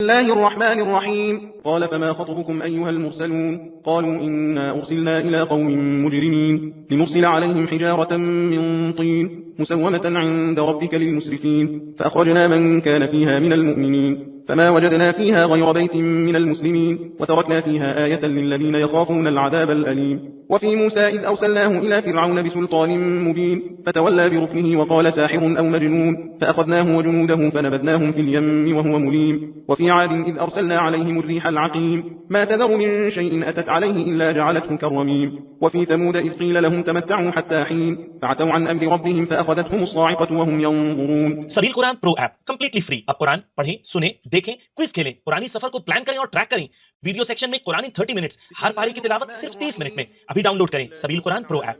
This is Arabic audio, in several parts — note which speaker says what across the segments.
Speaker 1: الله الرحمن الرحيم. قال فما خطبكم أيها المرسلون؟ قالوا إنا أرسلنا إلى قوم مجرمين لنرسل عليهم حجارة من طين مسومة عند ربك للمسرفين فأخرجنا من كان فيها من المؤمنين فما وجدنا فيها غير بيت من المسلمين وتركنا فيها آية للذين يخافون العذاب الأليم. وفي موسى إذ أرسلناه إلى فرعون بسلطان مبين فتولى بركنه وقال ساحر أو مجنون فأخذناه وجنوده فنبذناهم في اليم وهو مليم. وفي عاد إذ أرسلنا عليهم الريح العقيم ما تذر من شيء أتت عليه إلا جعلته كالرميم. وفي ثمود إذ قيل لهم تمتعوا حتى حين فعتوا عن أمر ربهم فأخذتهم الصاعقة وهم ينظرون.
Speaker 2: सबील Quran pro app completely free. अब कुरान पढ़ें, सुने, देखें, क्विज खेलें, पुरानी सफर को प्लान करें और ट्रैक करें। वीडियो सेक्शन में कुरानी 30 मिनट्स, हर पारी की तिलावत सिर्फ 30 मिनट में। अभी डाउनलोड करें सबील कुरान प्रो ऐप।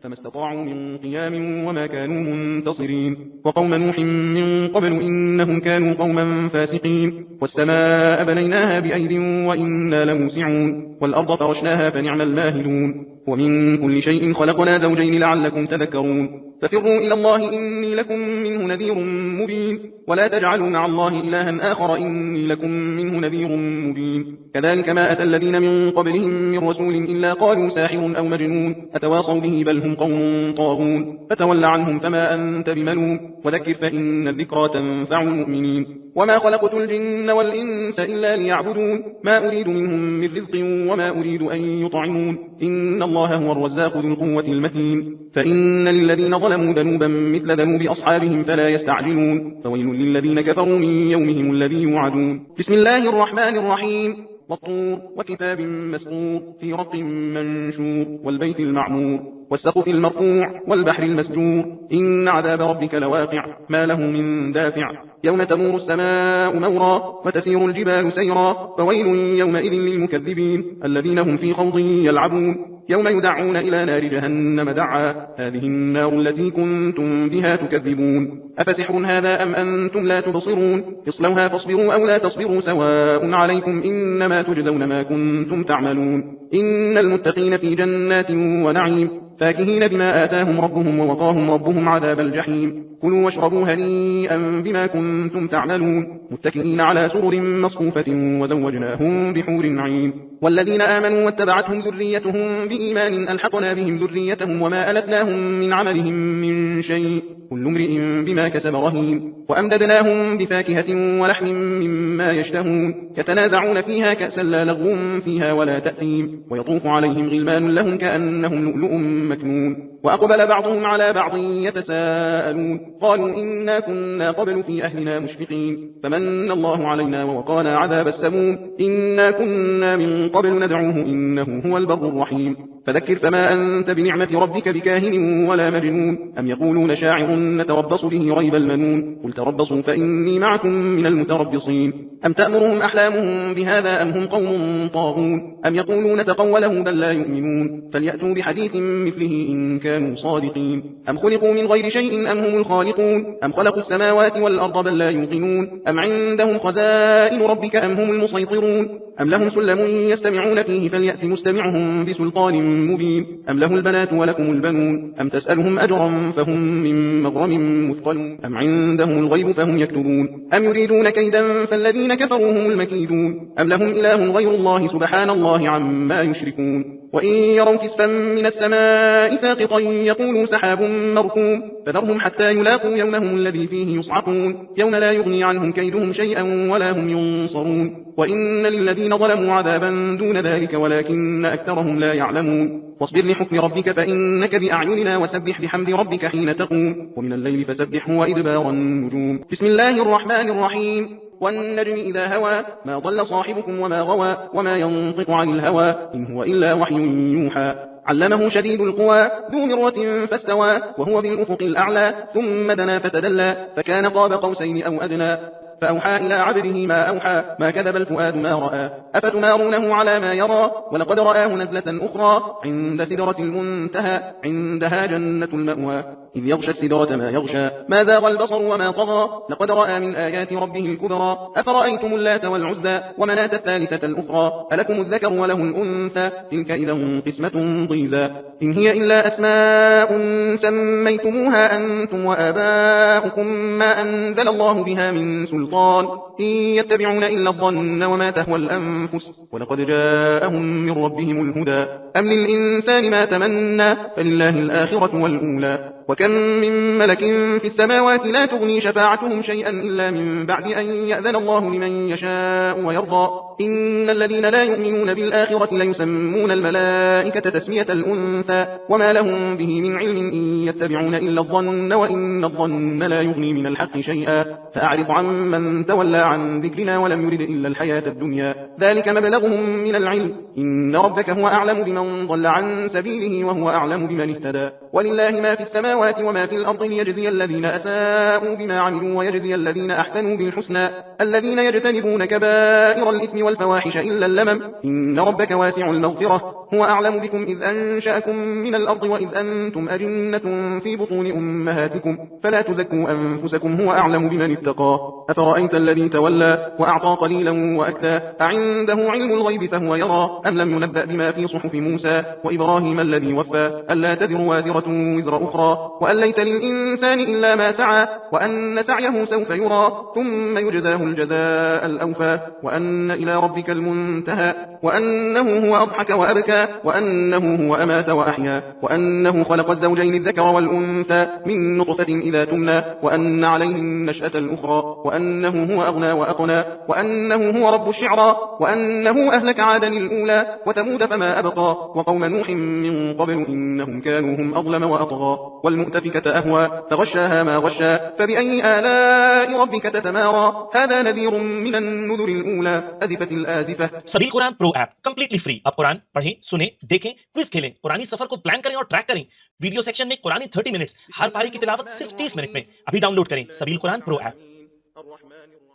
Speaker 1: فما استطاعوا من قيام وما كانوا منتصرين. وقوم نوح من قبل إنهم كانوا قوما فاسقين. والسماء بنيناها بأيد وإنا لموسعون. والأرض فرشناها فنعم الماهدون. ومن كل شيء خلقنا زوجين لعلكم تذكرون. ففروا إلى الله إني لكم منه نذير مبين. ولا تجعلوا مع الله إلها آخر إني لكم منه نذير مبين. كذلك ما أتى الذين من قبلهم من رسول إلا قالوا ساحر أو مجنون أتواصوا به بل هم قوم طاغون. فتول عنهم فما أنت بملوم وذكر فإن الذكرى تنفع المؤمنين. وما خلقت الجن والإنس إلا ليعبدون ما أريد منهم من رزق وما أريد أن يطعمون إن الله هو الرزاق ذو القوة المتين. فإن للذين ظلموا ذنوبا مثل ذنوب أصحابهم فلا يستعجلون فويل للذين كفروا من يومهم الذي يوعدون. بسم الله الرحمن الرحيم. والطور وكتاب مسطور في رق منشور والبيت المعمور والسقف المرفوع والبحر المسجور إن عذاب ربك لواقع ما له من دافع يوم تمور السماء مورا وتسير الجبال سيرا فويل يومئذ للمكذبين الذين هم في خوض يلعبون. يوم يدعون إلى نار جهنم دعا هذه النار التي كنتم بها تكذبون. أفسحر هذا أم أنتم لا تبصرون اصلوها فاصبروا أو لا تصبروا سواء عليكم إنما تجزون ما كنتم تعملون. إن المتقين في جنات ونعيم فاكهين بما آتاهم ربهم ووقاهم ربهم عذاب الجحيم. كلوا واشربوا هنيئا بما كنتم تعملون متكئين على سرر مصفوفة وزوجناهم بحور عين. والذين آمنوا واتبعتهم ذريتهم بإيمان ألحقنا بهم ذريتهم وما ألتناهم من عملهم من شيء كل امرئ بما كسب رهين. وأمددناهم بفاكهة ولحم مما يشتهون يتنازعون فيها كأسا لا لغو فيها ولا تأثيم ويطوف عليهم غلمان لهم كأنهم لؤلؤ مكنون. وأقبل بعضهم على بعض يتساءلون قالوا إنا كنا قبل في أهلنا مشفقين فمن الله علينا ووقانا عذاب السموم إنا كنا من قبل ندعوه إنه هو البر الرحيم. فذكر فما أنت بنعمة ربك بكاهن ولا مجنون أم يقولون شاعر نتربص به ريب المنون قل تربصوا فإني معكم من المتربصين. أم تأمرهم أحلامهم بهذا أم هم قوم طاغون أم يقولون تقوله بل لا يؤمنون فليأتوا بحديث مثله إن كانوا صادقين. أم خلقوا من غير شيء أم هم الخالقون أم خلقوا السماوات والأرض بل لا يوقنون أم عندهم خزائن ربك أم هم المسيطرون أم لهم سلم يستمعون فيه فليأت مستمعهم بسلطان مبين أم له البنات ولكم البنون أم تسألهم أجرا فهم من مغرم مثقلون أم عندهم الغيب فهم يكتبون أم يريدون كيدا فالذين كفروا هم المكيدون أم لهم إله غير الله سبحان الله عما يشركون. وإن يروا كسفا من السماء ساقطا يقولوا سحاب مركوم فذرهم حتى يلاقوا يومهم الذي فيه يصعقون يوم لا يغني عنهم كيدهم شيئا ولا هم ينصرون. وإن للذين ظلموا عذابا دون ذلك ولكن أكثرهم لا يعلمون. واصبر لحكم ربك فإنك بأعيننا وسبح بحمد ربك حين تقوم ومن الليل فسبحه وإدبار النجوم. بسم الله الرحمن الرحيم. والنجم إذا هوى ما ضل صاحبكم وما غوى وما ينطق عن الهوى إن هو إلا وحي يوحى علمه شديد القوى ذو مرة فاستوى وهو بالأفق الأعلى ثم دنا فتدلى فكان قاب قوسين أو أدنى فأوحى إلى عبده ما أوحى ما كذب الفؤاد ما رأى أفتمارونه على ما يرى ولقد رآه نزلة أخرى عند سدرة المنتهى عندها جنة المأوى إذ يغشى السدرة ما يغشى ما زاغ البصر وما طغى لقد رأى من آيات ربه الكبرى أفرأيتم اللات والعزى ومناة الثالثة الأخرى ألكم الذكر وله الأنثى تلك إذا قسمة ضيزى إن هي إلا أسماء سميتموها أنتم وآباؤكم ما أنزل الله بها من سلطان سلطان إن يتبعون إلا الظن وما تهوى الأنفس ولقد جاءهم من ربهم الهدى أم للإنسان ما تمنى فلله الآخرة والأولى وكم من ملك في السماوات لا تغني شفاعتهم شيئا إلا من بعد أن يأذن الله لمن يشاء ويرضى إن الذين لا يؤمنون بالآخرة ليسمون الملائكة تسمية الأنثى وما لهم به من علم إن يتبعون إلا الظن وإن الظن لا يغني من الحق شيئا فأعرض عن من تولى عن ذكرنا ولم يرد إلا الحياة الدنيا ذلك مبلغهم من العلم إن ربك هو أعلم بمن ضل عن سبيله وهو أعلم بمن اهتدى ولله ما في السماوات وما في الأرض ليجزي الذين أساءوا بما عملوا ويجزي الذين أحسنوا بالحسنى الذين يجتنبون كبائر الإثم والفواحش إلا اللمم إن ربك واسع المغفرة هو أعلم بكم إذ أنشأكم من الأرض وإذ أنتم أجنة في بطون أمهاتكم فلا تزكوا أنفسكم هو أعلم بمن اتقى أفرأيت الذي تولى وأعطى قليلا وأكدى أعنده علم الغيب فهو يرى أم لم ينبأ بما في صحف موسى وإبراهيم الذي وفى ألا تزر وازرة وزر أخرى وأن ليس للإنسان إلا ما سعى وأن سعيه سوف يرى ثم يجزاه الجزاء الأوفى وأن إلى ربك المنتهى وأنه هو أضحك وأبكى وأنه هو أمات وأحيا وأنه خلق الزوجين الذكر والأنثى من نطفة إذا تمنى وأن عليه النشأة الأخرى وأنه هو أغنى وأقنى وأنه هو رب الشعرى وأنه أهلك عادا الأولى وثمود فما أبقى وقوم نوح من قبل إنهم كانوا هم أظلم وأطغى والمؤتفكة أهوى فغشاها ما غشا فبأي آلاء ربك تتمارى هذا نذير من النذر الأولى أزفت الآزفة
Speaker 2: सबील Quran pro app completely free. अब कुरान पढ़ें, सुने, देखें, क्विज खेलें, कुरानी सफर को प्लान करें और ट्रैक करें। वीडियो सेक्शन में कुरानी 30 मिनट्स, हर पारी की तिलावत सिर्फ 30 मिनट में। अभी डाउनलोड करें सबील कुरान प्रो ऐप।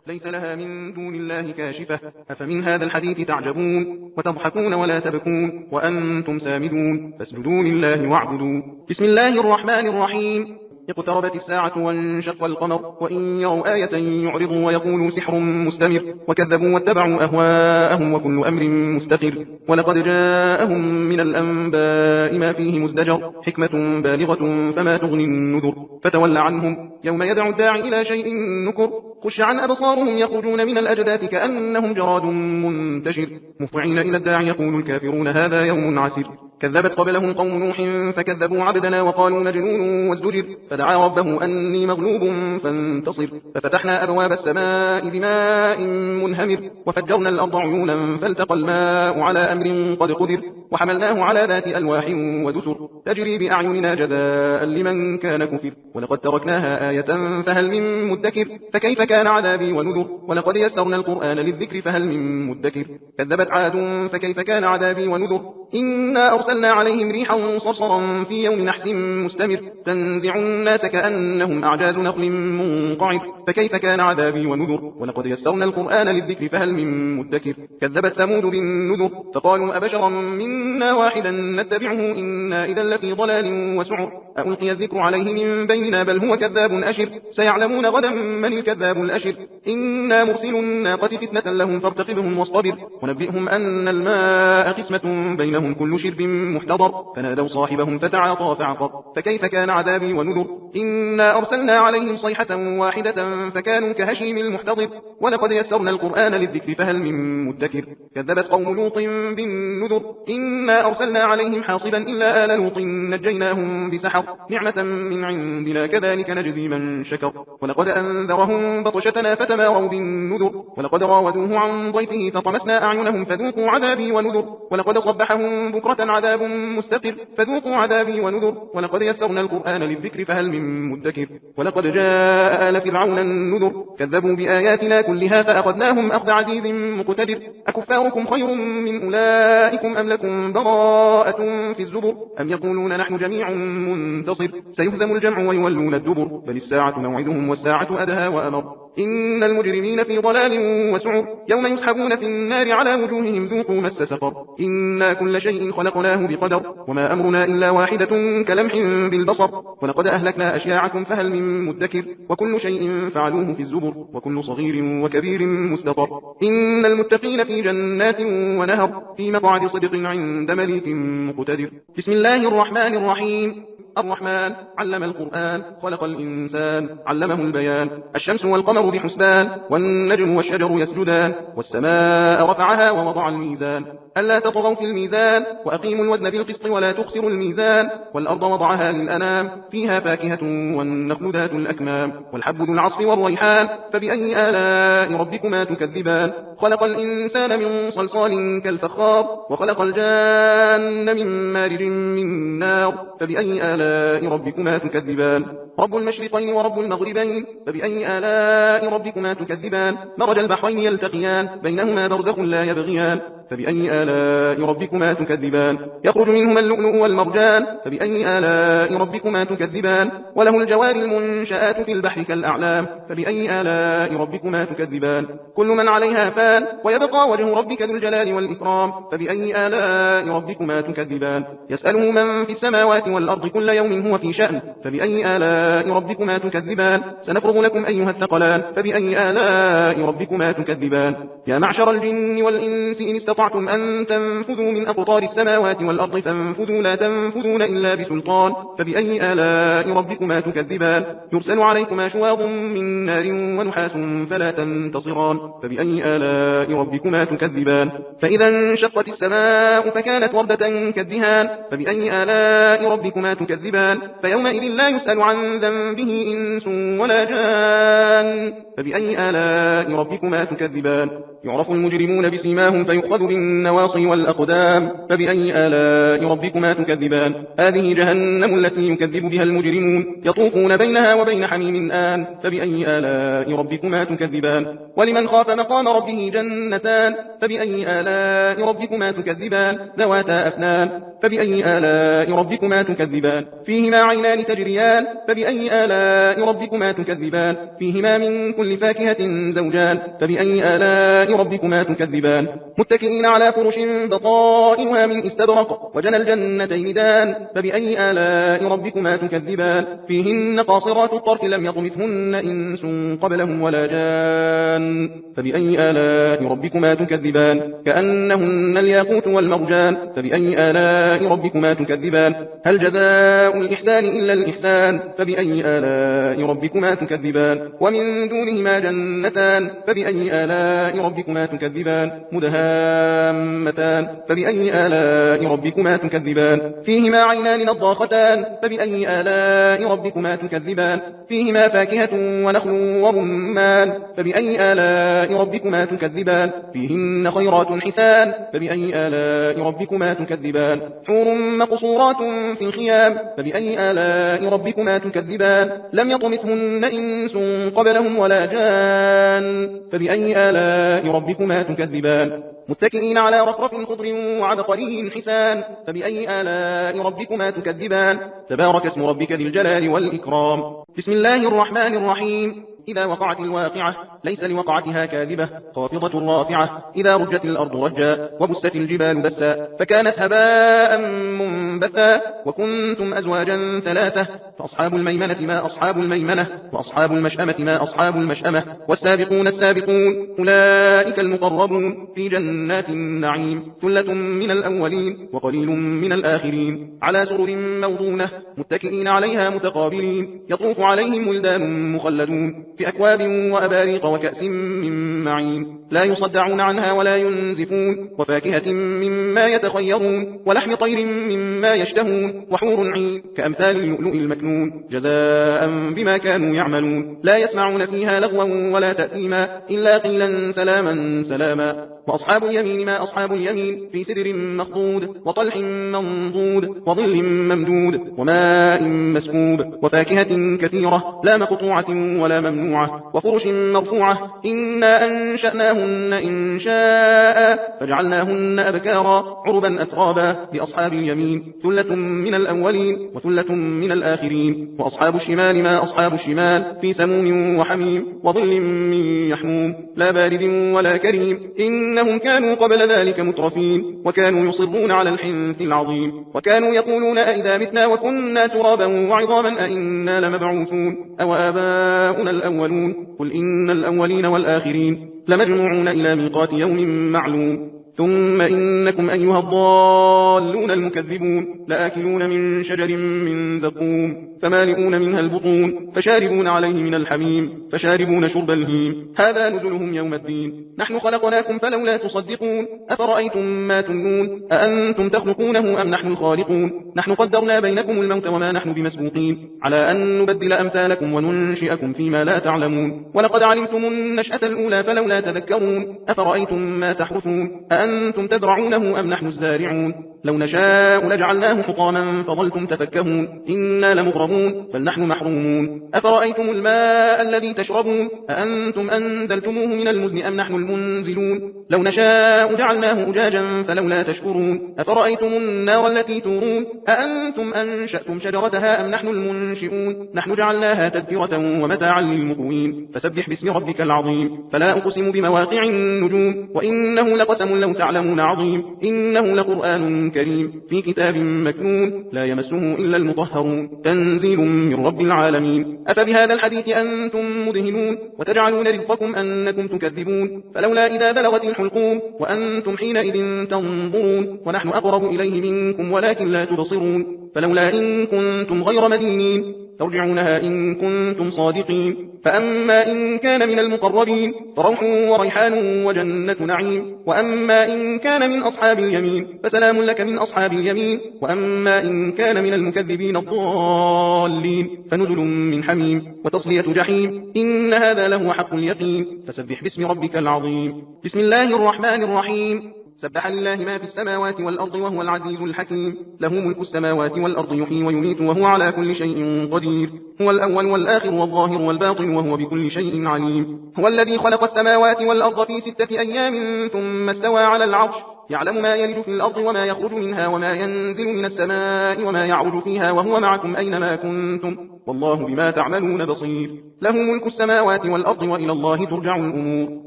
Speaker 1: ليس لها من دون الله كاشفة أفمن هذا الحديث تعجبون وتضحكون ولا تبكون وأنتم سامدون فاسجدوا لله واعبدوا بسم الله الرحمن الرحيم اقتربت الساعة وانشق القمر وإن يروا آية يعرضوا ويقولوا سحر مستمر وكذبوا واتبعوا أهواءهم وكل أمر مستقر ولقد جاءهم من الأنباء ما فيه مزدجر حكمة بالغة فما تغني النذر فتول عنهم يوم يدعو الداعي إلى شيء نكر خش عن أبصارهم يخرجون من الأجداث كأنهم جراد منتشر مهطعين إلى الداعي يقول الكافرون هذا يوم عسر كذبت قبلهم قوم نوح فكذبوا عبدنا وقالوا مجنون وازدجر فدعا ربه أني مغلوب فانتصر ففتحنا أبواب السماء بماء منهمر وفجرنا الأرض عيونا فالتقى الماء على أمر قد قدر وحملناه على ذات ألواح ودسر تجري بأعيننا جزاء لمن كان كفر ولقد تركناها آية فهل من مدكر فكيف كان عذابي ونذر ولقد يسرنا القرآن للذكر فهل من مدكر كذبت عاد فكيف كان عذابي ونذر إنا أرسلنا عليهم ريحا صرصرا في يوم نحس مستمر تنزع الناس كأنهم أعجاز نخل منقعر فكيف كان عذابي ونذر ولقد يسرنا القرآن للذكر فهل من مدكر كذبت ثمود بالنذر فقالوا أبشرا منا واحدا نتبعه إنا إذا لفي ضلال وسعر ألقي الذكر عليه من بيننا بل هو كذاب أشر سيعلمون غدا من الكذاب الأشر إنا مرسل الناقة فتنة لهم فارتقبهم واصطبر ونبئهم أن الماء قسمة بينهم كل شرب محتضر فنادوا صاحبهم فتعاطى فعقر فكيف كان عذابي ونذر إنا أرسلنا عليهم صيحة واحدة فكانوا كهشيم المحتضر ولقد يسرنا القرآن للذكر فهل من مدكر كذبت قوم لوط بالنذر إنا أرسلنا عليهم حاصبا إلا آل لوط نجيناهم بسحر نعمة من عندنا كذلك نجزي من شكر ولقد أنذرهم بطشتنا فتماروا بالنذر ولقد راودوه عن ضيفه فطمسنا أعينهم فذوقوا عذابي ونذر ولقد صبحهم بكرة عذاب مستقر فذوقوا عذابي ونذر ولقد يسرنا القرآن للذكر فهل من مدكر ولقد جاء آل فرعون النذر كذبوا بآياتنا كلها فأخذناهم أخذ عزيز مقتدر أكفاركم خير من أولئكم أم لكم براءة في الزبر أم يقولون نحن جميع منتصر سيهزم الجمع ويولون الدبر بل الساعة موعدهم والساعة أدهى وأمر إن المجرمين في ضلال وسعر يوم يسحبون في النار على وجوههم ذوقوا مس سقر إنا كل شيء خلقناه بقدر وما أمرنا إلا واحدة كلمح بالبصر ولقد أهلكنا أشياعكم فهل من مدكر وكل شيء فعلوه في الزبر وكل صغير وكبير مستقر إن المتقين في جنات ونهر في مقعد صدق عند مليك مقتدر بسم الله الرحمن الرحيم الرحمن علم القرآن خلق الإنسان علمه البيان الشمس والقمر بحسبان والنجم والشجر يسجدان والسماء رفعها ووضع الميزان ألا تطغوا في الميزان وأقيموا الوزن بالقسط ولا تخسروا الميزان والأرض وضعها للأنام فيها فاكهة والنخل ذات الأكمام والحب ذو العصف والريحان فبأي آلاء ربكما تكذبان خلق الإنسان من صلصال كالفخار وخلق الجان من مارج من نار فبأي آلاء ربكما تكذبان رب المشرقين ورب المغربين فبأي آلاء ربكما تكذبان مرج البحرين يلتقيان بينهما برزخ لا يبغيان فبأي آلاء ربكما تكذبان يخرج منهما اللؤلؤ والمرجان فبأي آلاء ربكما تكذبان وله الجوار المنشآت في البحر كالأعلام فبأي آلاء ربكما تكذبان كل من عليها فان ويبقى وجه ربك ذو الجلال والإكرام فبأي آلاء ربكما تكذبان يسأله من في السماوات والأرض كل يوم هو في شأن فبأي آلاء ربكما تكذبان سنفرغ لكم أيها الثقلان فبأي آلاء ربكما تكذبان يا معشر الجن والإنس إن استطعتم أن تنفذوا من أقطار السماوات والأرض فانفذوا لا تنفذون إلا بسلطان فبأي آلاء ربكما تكذبان يرسل عليكما شواظ من نار ونحاس فلا تنتصران فبأي آلاء ربكما تكذبان فإذا انشقت السماء فكانت وردة كالدهان فبأي آلاء ربكما تكذبان فيومئذ لا يسأل عن ذنبه إنس ولا جان فبأي آلاء ربكما تكذبان يعرف المجرمون بسيماهم فيؤخذ بالنواصي والأقدام فبأي آلاء ربكما تكذبان هذه جهنم التي يكذب بها المجرمون يطوفون بينها وبين حميم آن فبأي آلاء ربكما تكذبان ولمن خاف مقام ربه جنتان فبأي آلاء ربكما تكذبان ذواتا أفنان فبأي آلاء ربكما تكذبان فيهما عينان تجريان فبأي آلاء ربكما تكذبان فيهما من كل فاكهة زوجان فبأي آلاء ربكما تكذبان متكئين على فرش بطائنها من استبرق وجنى الجنتين دان فبأي آلاء ربكما تكذبان فيهن قاصرات الطرف لم يطمثهن إنس قبلهم ولا جان فبأي آلاء ربكما تكذبان كأنهن الياقوت والمرجان فبأي آلاء ربكما تكذبان هل جزاء الإحسان إلا الإحسان فبأي آلاء ربكما تكذبان ومن دونهما جنتان فبأي آلاء ربكما تكذبان مدهامتان فبأي آلاء ربكما تكذبان فيهما عينان نضاختان فبأي آلاء ربكما تكذبان فيهما فاكهة ونخل ورمان فبأي آلاء ربكما تكذبان فيهن خيرات حسان فبأي آلاء ربكما تكذبان حور مقصورات في الخيام فبأي آلاء ربكما تكذبان لم يطمثهن إنس قبلهم ولا جان فبأي آلاء ربكما تكذبان متكئين على رفرف خضر وعبقري حسان فبأي آلاء ربكما تكذبان تبارك اسم ربك ذي الجلال والإكرام بسم الله الرحمن الرحيم إذا وقعت الواقعة ليس لوقعتها كاذبة خافضة رافعة إذا رجت الأرض رجا وبست الجبال بسا فكانت هباء منبثا وكنتم أزواجا ثلاثة فأصحاب الميمنة ما أصحاب الميمنة وأصحاب المشأمة ما أصحاب المشأمة والسابقون السابقون أولئك المقربون في جنات النعيم ثلة من الأولين وقليل من الآخرين على سرر موضونة متكئين عليها متقابلين يطوف عليهم ولدان مخلدون في أكواب وأباريق وكأس من معين لا يصدعون عنها ولا ينزفون وفاكهة مما يتخيرون ولحم طير مما يشتهون وحور عين كأمثال اللؤلؤ المكنون جزاء بما كانوا يعملون لا يسمعون فيها لغوا ولا تأثيما إلا قيلا سلاما سلاما وأصحاب اليمين ما أصحاب اليمين في سدر مخضود وطلح منضود وظل ممدود وماء مسكوب وفاكهة كثيرة لا مقطوعة ولا ممنوعة وفرش مرفوعة إنا أنشأناهن إن شاء فجعلناهن أبكارا عربا أترابا لأصحاب اليمين ثلة من الأولين وثلة من الآخرين وأصحاب الشمال ما أصحاب الشمال في سموم وحميم وظل من يحموم لا بارد ولا كريم إنهم كانوا قبل ذلك مترفين وكانوا يصرون على الحنث العظيم وكانوا يقولون أئذا متنا وكنا ترابا وعظاما أئنا لمبعوثون أو آباؤنا الأولون قل إن الأولين والآخرين لمجموعون إلى ميقات يوم معلوم ثم إنكم أيها الضالون المكذبون لآكلون من شجر من زقوم فمالئون منها البطون فشاربون عليه من الحميم فشاربون شرب الهيم هذا نزلهم يوم الدين نحن خلقناكم فلولا تصدقون أفرأيتم ما تمنون أأنتم تخلقونه أم نحن الخالقون نحن قدرنا بينكم الموت وما نحن بمسبوقين على أن نبدل أمثالكم وننشئكم فيما لا تعلمون ولقد علمتم النشأة الأولى فلولا تذكرون أفرأيتم ما تحرثون أأنتم تزرعونه أم نحن الزارعون لو نشاء لجعلناه حطاما فظلتم تفكهون إنا لمغرمون بل نحن محرومون أفرأيتم الماء الذي تشربون أأنتم أنزلتموه من المزن أم نحن المنزلون لو نشاء جعلناه أجاجا فلولا تشكرون أفرأيتم النار التي تورون أأنتم أنشأتم شجرتها أم نحن المنشئون نحن جعلناها تذكرة ومتاعا للمقوين فسبح باسم ربك العظيم فلا أقسم بمواقع النجوم وإنه لقسم لو تعلمون عظيم إنه لقرآن كريم في كتاب مكنون لا يمسه إلا المطهرون تنزيل من رب العالمين أفبهذا الحديث أنتم مدهنون وتجعلون رزقكم أنكم تكذبون فلولا إذا بلغت الحلقوم وأنتم حينئذ تنظرون ونحن أقرب إليه منكم ولكن لا تبصرون فلولا إن كنتم غير مدينين ترجعونها إن كنتم صادقين فأما إن كان من المقربين فروح وريحان وجنة نعيم وأما إن كان من أصحاب اليمين فسلام لك من أصحاب اليمين وأما إن كان من المكذبين الضالين فنزل من حميم وتصلية جحيم إن هذا لهو حق اليقين فسبح باسم ربك العظيم بسم الله الرحمن الرحيم سبح لله ما في السماوات والأرض وهو العزيز الحكيم له ملك السماوات والأرض يحيي ويميت وهو على كل شيء قدير هو الأول والآخر والظاهر والباطن وهو بكل شيء عليم هو الذي خلق السماوات والأرض في 6 أيام ثم استوى على العرش يعلم ما يلج في الأرض وما يخرج منها وما ينزل من السماء وما يعرج فيها وهو معكم أينما كنتم والله بما تعملون بصير له ملك السماوات والأرض وإلى الله ترجع الأمور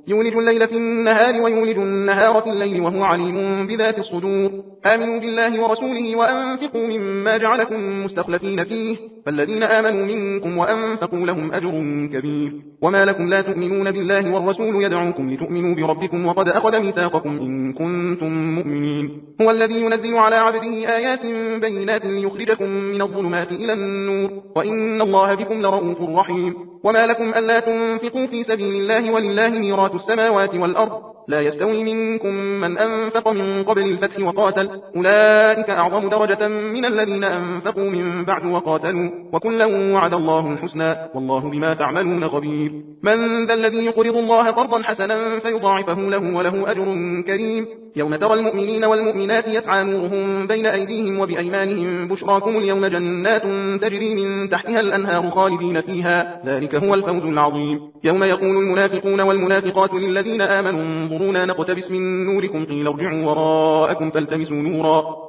Speaker 1: يولج الليل في النهار ويولج النهار في الليل وهو عليم بذات الصدور آمنوا بالله ورسوله وأنفقوا مما جعلكم مستخلفين فيه فالذين آمنوا منكم وأنفقوا لهم أجر كبير وما لكم لا تؤمنون بالله والرسول يدعوكم لتؤمنوا بربكم وقد أخذ ميثاقكم إن كنتم مؤمنين هو الذي ينزل على عبده آيات بينات ليخرجكم من الظلمات إلى النور وإن الله بكم لرؤوف رحيم وما لكم ألا تنفقوا في سبيل الله ولله ميراث السماوات والأرض لا يستوي منكم من أنفق من قبل الفتح وقاتل أولئك أعظم درجة من الذين أنفقوا من بعد وقاتلوا وكلا وعد الله الحسنى والله بما تعملون خبير من ذا الذي يقرض الله قرضا حسنا فيضاعفه له وله أجر كريم يوم ترى المؤمنين والمؤمنات يسعى نورهم بين أيديهم وبأيمانهم بشراكم اليوم جنات تجري من تحتها الأنهار خالدين فيها ذلك هو الفوز العظيم يوم يقول المنافقون والمنافقات للذين آمنوا انظرونا نقتبس من نوركم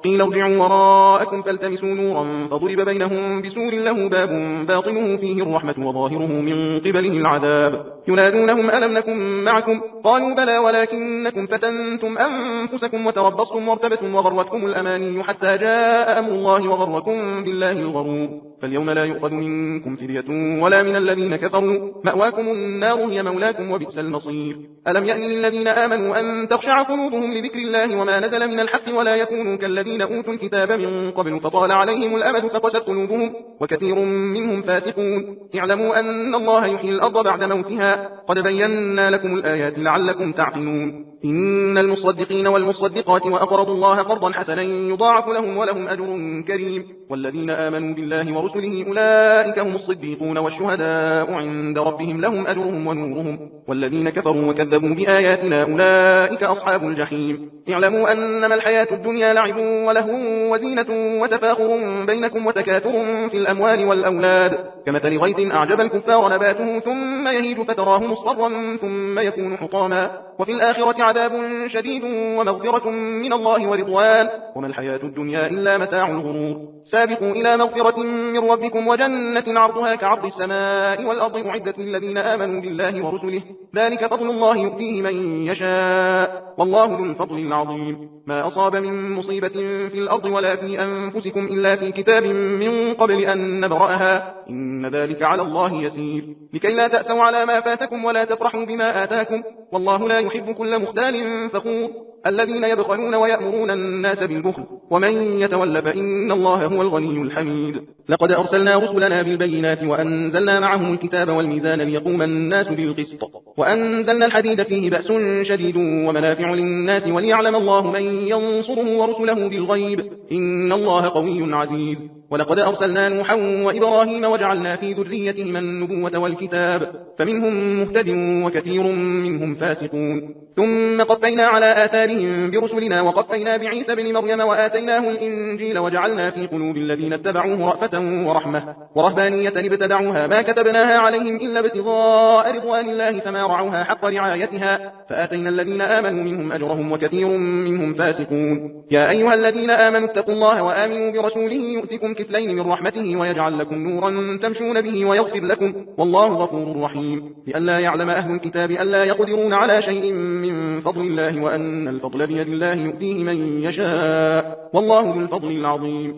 Speaker 1: قيل ارجعوا وراءكم فالتمسوا نورا فضرب بينهم بسور له باب باطنه فيه الرحمة وظاهره من قبله العذاب ينادونهم ألم نكن معكم قالوا بلى ولكنكم فتنتم أنفسكم وتربصتم وارتبتم وغرتكم الأماني حتى جاء أمر الله وغركم بالله الغرور فاليوم لا يؤخذ منكم فدية ولا من الذين كفروا مأواكم النار هي مولاكم وبئس المصير ألم يأن للذين آمنوا أن تخشع قلوبهم لذكر الله وما نزل من الحق ولا يكونوا كالذين أوتوا الكتاب من قبل فطال عليهم الأمد فقست قلوبهم وكثير منهم فاسقون اعلموا أن الله يحيي الأرض بعد موتها قد بينا لكم الآيات لعلكم تعقلون إن المصدقين والمصدقات وأقرضوا الله قرضا حسنا يضاعف لهم ولهم أجر كريم والذين آمنوا بالله ورسله أولئك هم الصديقون والشهداء عند ربهم لهم أجرهم ونورهم والذين كفروا وكذبوا بآياتنا أولئك أصحاب الجحيم اعلموا أنما الحياة الدنيا لعب ولهو وزينة وتفاخر بينكم وتكاثر في الأموال والأولاد كمثل غيث أعجب الكفار نباته ثم يهيج فتراه مصفرا ثم يكون حطاما وفي الآخرة عذاب شديد ومغفرة من الله ورضوان وما الحياة الدنيا إلا متاع الغرور سابقوا إلى مغفرة من ربكم وجنة عرضها كعرض السماء والأرض أعدت للذين آمنوا بالله ورسله ذلك فضل الله يؤتيه من يشاء والله ذو الفضل العظيم ما أصاب من مصيبة في الأرض ولا في أنفسكم إلا في كتاب من قبل أن نبرأها إن ذلك على الله يسير لكي لا تأسوا على ما فاتكم ولا تفرحوا بما آتاكم والله لا يحب كل مختال فخور الذين يبخلون ويأمرون الناس بالبخل ومن يتول فإن الله هو الغني الحميد. لقد أرسلنا رسلنا بالبينات وأنزلنا معهم الكتاب والميزان ليقوم الناس بالقسط وأنزلنا الحديد فيه بأس شديد ومنافع للناس وليعلم الله من ينصره ورسله بالغيب إن الله قوي عزيز. ولقد أرسلنا نوحا وإبراهيم وجعلنا في ذريتهما النبوة والكتاب فمنهم مهتد وكثير منهم فاسقون. ثم قفينا على آثارهم برسلنا وقفينا بعيسى بن مريم وآتيناه الإنجيل وجعلنا في قلوب الذين اتبعوه رأفة ورحمة ورهبانية ابتدعوها ما كتبناها عليهم إلا ابتغاء رضوان الله فما رعوها حق رعايتها فآتينا الذين آمنوا منهم أجرهم وكثير منهم فاسقون. يا أيها الذين آمنوا اتقوا الله وآمنوا برسوله يؤتكم كفلين من رحمته ويجعل لكم نورا تمشون به ويغفر لكم والله غفور رحيم. لئلا يعلم أهل الكتاب ألا يقدرون على شيء من فضل الله وأن الفضل بيد الله يؤتيه من يشاء والله ذو الفضل العظيم.